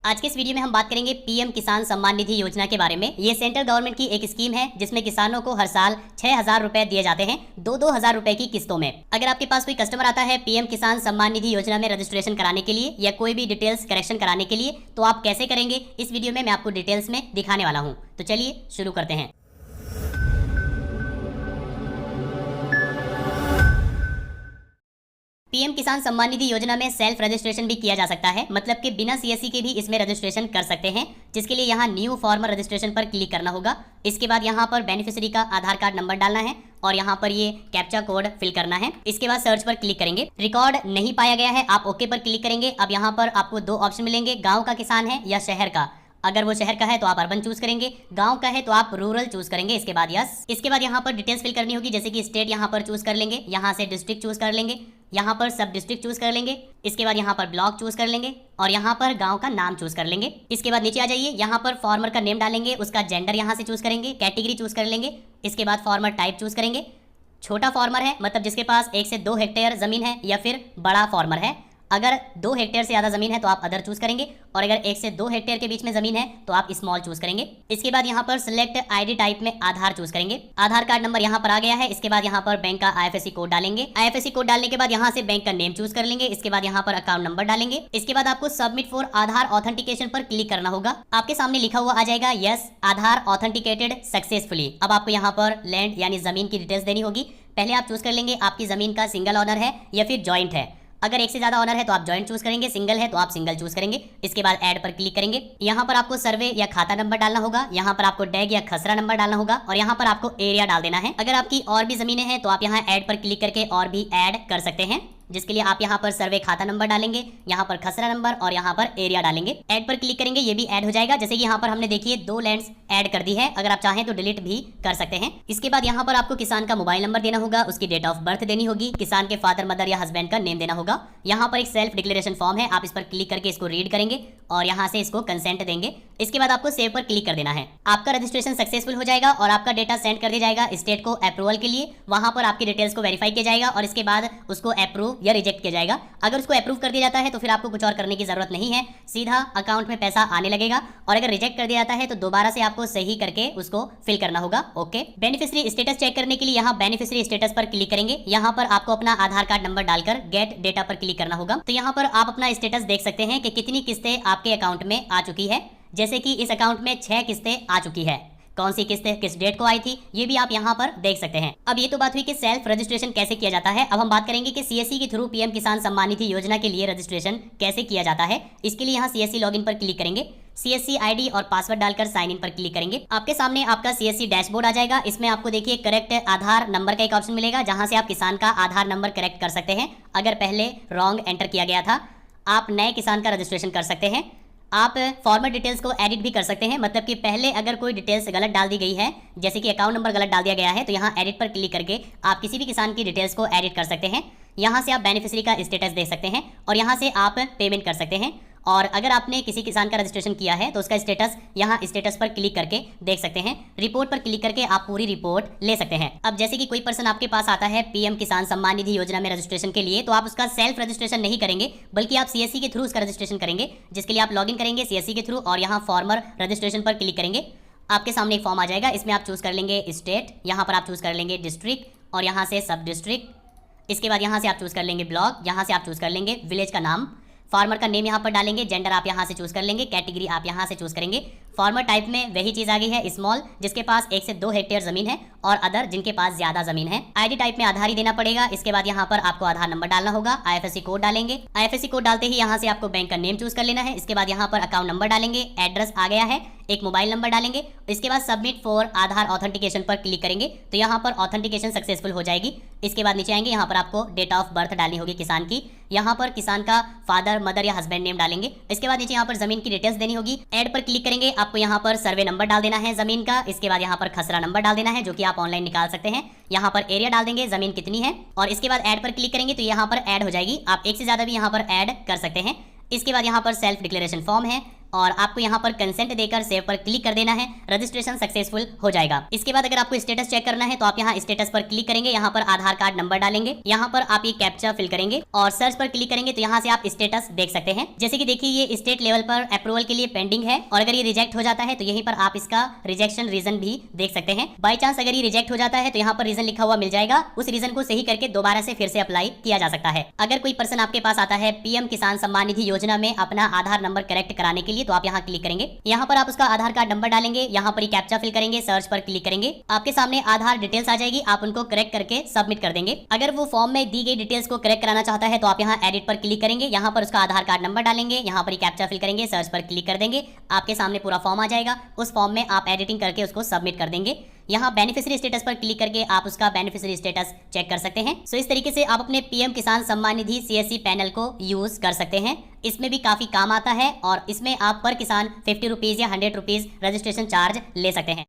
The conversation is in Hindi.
आज के इस वीडियो में हम बात करेंगे पीएम किसान सम्मान निधि योजना के बारे में। ये सेंट्रल गवर्नमेंट की एक स्कीम है जिसमें किसानों को हर साल 6,000 रुपए दिए जाते हैं, 2-2 हजार रुपए की किस्तों में। अगर आपके पास कोई कस्टमर आता है पीएम किसान सम्मान निधि योजना में रजिस्ट्रेशन कराने के लिए या कोई भी डिटेल्स करेक्शन कराने के लिए, तो आप कैसे करेंगे इस वीडियो में मैं आपको डिटेल्स में दिखाने वाला हूँ। तो चलिए शुरू करते हैं। पीएम किसान सम्मान निधि योजना में सेल्फ रजिस्ट्रेशन भी किया जा सकता है, मतलब कि बिना सीएससी के भी इसमें रजिस्ट्रेशन कर सकते हैं, जिसके लिए यहाँ न्यू फॉर्मर रजिस्ट्रेशन पर क्लिक करना होगा। इसके बाद यहाँ पर बेनिफिशियरी का आधार कार्ड नंबर डालना है और यहाँ पर ये कैप्चा कोड फिल करना है। इसके बाद सर्च पर क्लिक करेंगे। रिकॉर्ड नहीं पाया गया है, आप ओके पर क्लिक करेंगे। अब यहाँ पर आपको दो ऑप्शन मिलेंगे, गाँव का किसान है या शहर का। अगर वो शहर का है तो आप अर्बन चूज करेंगे, गांव का है तो आप रूरल चूज करेंगे। इसके बाद यस। इसके बाद यहाँ पर डिटेल्स फिल करनी होगी, जैसे कि स्टेट यहाँ पर चूज कर लेंगे, यहाँ से डिस्ट्रिक्ट चूज कर लेंगे, यहाँ पर सब डिस्ट्रिक्ट चूज कर लेंगे। इसके बाद यहाँ पर ब्लॉक चूज कर लेंगे और यहाँ पर गांव का नाम चूज कर लेंगे। इसके बाद नीचे आ जाइए, यहाँ पर फार्मर का नेम डालेंगे, उसका जेंडर यहाँ से चूज करेंगे, कैटेगरी चूज कर लेंगे। इसके बाद फार्मर टाइप चूज करेंगे। छोटा फार्मर है मतलब जिसके पास 1 से 2 हेक्टेयर जमीन है, या फिर बड़ा फार्मर है। अगर 2 हेक्टेयर से ज़्यादा ज़मीन है तो आप अदर चूज करेंगे, और अगर 1 से 2 हेक्टेयर के बीच में ज़मीन है तो आप स्मॉल चूज करेंगे। इसके बाद यहाँ पर सिलेक्ट आईडी टाइप में आधार चूज करेंगे। आधार कार्ड नंबर यहाँ पर आ गया है। इसके बाद यहाँ पर बैंक का IFSC कोड डालेंगे। IFSC कोड डालने के बाद यहाँ से बैंक का नेम चूज कर लेंगे। इसके बाद यहाँ पर अकाउंट नंबर डालेंगे। इसके बाद आपको सबमिट फॉर आधार ऑथेंटिकेशन पर क्लिक करना होगा। आपके सामने लिखा हुआ आ जाएगा यस आधार ऑथेंटिकेटेड सक्सेसफुली। अब आपको यहाँ पर लैंड यानी जमीन की डिटेल्स देनी होगी। पहले आप चूज कर लेंगे आपकी जमीन का सिंगल ऑनर है या फिर जॉइंट है। अगर 1 से ज़्यादा ऑनर है तो आप जॉइंट चूज करेंगे, सिंगल है तो आप सिंगल चूज करेंगे। इसके बाद ऐड पर क्लिक करेंगे। यहाँ पर आपको सर्वे या खाता नंबर डालना होगा, यहाँ पर आपको डैग या खसरा नंबर डालना होगा और यहाँ पर आपको एरिया डाल देना है। अगर आपकी और भी जमीनें हैं तो आप यहाँ ऐड पर क्लिक करके और भी ऐड कर सकते हैं, जिसके लिए आप यहाँ पर सर्वे खाता नंबर डालेंगे, यहाँ पर खसरा नंबर और यहाँ पर एरिया डालेंगे। ऐड पर क्लिक करेंगे, ये भी ऐड हो जाएगा। जैसे कि यहाँ पर हमने देखिए 2 लैंड्स ऐड कर दी है, अगर आप चाहें तो डिलीट भी कर सकते हैं। इसके बाद यहाँ पर आपको किसान का मोबाइल नंबर देना होगा, उसकी डेट ऑफ बर्थ देनी होगी, किसान के फादर मदर या हस्बैंड का नेम देना होगा। यहाँ पर एक सेल्फ डिक्लेरेशन फॉर्म है, आप इस पर क्लिक करके इसको रीड करेंगे और यहाँ से इसको कंसेंट देंगे। इसके बाद आपको सेव पर क्लिक कर देना है। आपका रजिस्ट्रेशन सक्सेसफुल हो जाएगा और आपका डेटा सेंड कर दिया जाएगा स्टेट को अप्रूवल के लिए। वहां पर आपकी डिटेल्स को वेरीफाई किया जाएगा और इसके बाद उसको अप्रूव या रिजेक्ट किया जाएगा। अगर उसको अप्रूव कर दिया जाता है तो फिर आपको कुछ और करने की जरूरत नहीं है, सीधा अकाउंट में पैसा आने लगेगा। और अगर रिजेक्ट कर दिया जाता है तो दोबारा से आपको सही करके उसको फिल करना होगा। ओके। बेनिफिशियरी स्टेटस चेक करने के लिए यहाँ बेनिफिशियरी स्टेटस पर क्लिक करेंगे। यहाँ पर आपको अपना आधार कार्ड नंबर डालकर गेट डेटा पर क्लिक करना होगा। तो यहाँ पर आप अपना स्टेटस देख सकते हैं कि कितनी किस्तें आपके अकाउंट में आ चुकी है। जैसे कि इस अकाउंट में 6 किस्तें आ चुकी है। कौन सी किस्तें किस डेट को आई थी ये भी आप यहाँ पर देख सकते हैं। अब ये तो बात हुई कि सेल्फ रजिस्ट्रेशन कैसे किया जाता है। अब हम बात करेंगे कि सीएससी के थ्रू पीएम किसान सम्मान निधि योजना के लिए रजिस्ट्रेशन कैसे किया जाता है। इसके लिए यहाँ सीएससी लॉगिन पर क्लिक करेंगे। सीएससी आईडी और पासवर्ड डालकर साइन इन पर क्लिक करेंगे। आपके सामने आपका सीएससी डैशबोर्ड आ जाएगा। इसमें आपको देखिए करेक्ट आधार नंबर का एक ऑप्शन मिलेगा, जहां से आप किसान का आधार नंबर करेक्ट कर सकते हैं। अगर पहले रॉन्ग एंटर किया गया था, आप नए किसान का रजिस्ट्रेशन कर सकते हैं। आप फॉर्मर डिटेल्स को एडिट भी कर सकते हैं, मतलब कि पहले अगर कोई डिटेल्स गलत डाल दी गई है, जैसे कि अकाउंट नंबर गलत डाल दिया गया है, तो यहाँ एडिट पर क्लिक करके आप किसी भी किसान की डिटेल्स को एडिट कर सकते हैं। यहाँ से आप बेनिफिशियरी का स्टेटस देख सकते हैं और यहाँ से आप पेमेंट कर सकते हैं। और अगर आपने किसी किसान का रजिस्ट्रेशन किया है तो उसका स्टेटस यहाँ स्टेटस पर क्लिक करके देख सकते हैं। रिपोर्ट पर क्लिक करके आप पूरी रिपोर्ट ले सकते हैं। अब जैसे कि कोई पर्सन आपके पास आता है पीएम किसान सम्मान निधि योजना में रजिस्ट्रेशन के लिए, तो आप उसका सेल्फ रजिस्ट्रेशन नहीं करेंगे, बल्कि आप सीएससी के थ्रू उसका रजिस्ट्रेशन करेंगे, जिसके लिए आप लॉगिन करेंगे सीएससी के थ्रू और यहाँ फॉर्मर रजिस्ट्रेशन पर क्लिक करेंगे। आपके सामने एक फॉर्म आ जाएगा, इसमें आप चूज कर लेंगे स्टेट, यहाँ पर आप चूज कर लेंगे डिस्ट्रिक्ट और यहाँ से सब डिस्ट्रिक्ट। इसके बाद यहाँ से आप चूज कर लेंगे ब्लॉक, यहाँ से आप चूज कर लेंगे विलेज का नाम, फार्मर का नेम यहाँ पर डालेंगे, जेंडर आप यहाँ से चूज कर लेंगे, कैटेगरी आप यहाँ से चूज करेंगे। फार्मर टाइप में वही चीज आ गई है, स्मॉल जिसके पास 1 से 2 हेक्टेयर जमीन है, और अदर जिनके पास ज्यादा जमीन है। आईडी टाइप में आधार ही देना पड़ेगा। इसके बाद यहाँ पर आपको आधार नंबर डालना होगा। IFSC कोड डालेंगे। IFSC कोड डालते ही यहाँ से आपको बैंक का नेम चूज कर लेना है। इसके बाद यहाँ पर अकाउंट नंबर डालेंगे, एड्रेस आ गया है, एक मोबाइल नंबर डालेंगे। इसके बाद सबमिट फॉर आधार ऑथेंटिकेशन पर क्लिक करेंगे, तो यहाँ पर ऑथेंटिकेशन सक्सेसफुल हो जाएगी। इसके बाद नीचे आएंगे, यहाँ पर आपको डेट ऑफ बर्थ डालनी होगी किसान की। यहाँ पर किसान का फादर मदर या हस्बैंड नेम डालेंगे। इसके बाद नीचे यहाँ पर जमीन की डिटेल्स देनी होगी। ऐड पर क्लिक करेंगे, आपको यहाँ पर सर्वे नंबर डाल देना है जमीन का। इसके बाद यहाँ पर खसरा नंबर डाल देना है, जो कि आप ऑनलाइन निकाल सकते हैं। यहाँ पर एरिया डाल देंगे, जमीन कितनी है, और इसके बाद ऐड पर क्लिक करेंगे तो यहाँ पर ऐड हो जाएगी। आप 1 से ज्यादा भी यहाँ पर ऐड कर सकते हैं। इसके बाद यहाँ पर सेल्फ डिक्लेरेशन फॉर्म है, और आपको यहाँ पर कंसेंट देकर सेव पर क्लिक कर देना है। रजिस्ट्रेशन सक्सेसफुल हो जाएगा। इसके बाद अगर आपको स्टेटस चेक करना है तो आप यहाँ स्टेटस पर क्लिक करेंगे, यहाँ पर आधार कार्ड नंबर डालेंगे, यहाँ पर आप ये कैप्चा फिल करेंगे और सर्च पर क्लिक करेंगे तो यहाँ से आप स्टेटस देख सकते हैं। जैसे कि देखिए ये स्टेट लेवल पर अप्रूवल के लिए पेंडिंग है और अगर ये रिजेक्ट हो जाता है तो यहीं पर आप इसका रिजेक्शन रीजन भी देख सकते हैं। बाई चांस अगर ये रिजेक्ट हो जाता है तो यहाँ पर रीजन लिखा हुआ मिल जाएगा, उस रीजन को सही करके दोबारा से फिर से अप्लाई किया जा सकता है। अगर कोई पर्सन आपके पास आता है पीएम किसान सम्मान निधि योजना में अपना आधार नंबर करेक्ट कराने के लिए तो आप यहाँ क्लिक करेंगे, यहाँ पर आप उसका आधार कार्ड नंबर डालेंगे, यहाँ पर कैप्चा फिल करेंगे, सर्च पर क्लिक करेंगे, आपके सामने आधार डिटेल्स आ जाएगी, आप उनको करेक्ट करके सबमिट कर देंगे। अगर वो फॉर्म में दी गई डिटेल्स को करेक्ट कराना चाहता है तो आप यहाँ एडिट पर क्लिक करेंगे, यहाँ पर उसका आधार कार्ड नंबर डालेंगे, यहाँ पर कैप्चा फिल करेंगे, सर्च पर क्लिक कर देंगे, आपके सामने पूरा फॉर्म आ जाएगा। उस फॉर्म में आप एडिटिंग करके उसको सबमिट कर देंगे। यहाँ बेनिफिशियरी स्टेटस पर क्लिक करके आप उसका बेनिफिशियरी स्टेटस चेक कर सकते हैं। सो इस तरीके से आप अपने पीएम किसान सम्मान निधि सीएससी पैनल को यूज कर सकते हैं। इसमें भी काफी काम आता है और इसमें आप पर किसान 50 रुपीज या 100 रुपीज रजिस्ट्रेशन चार्ज ले सकते हैं।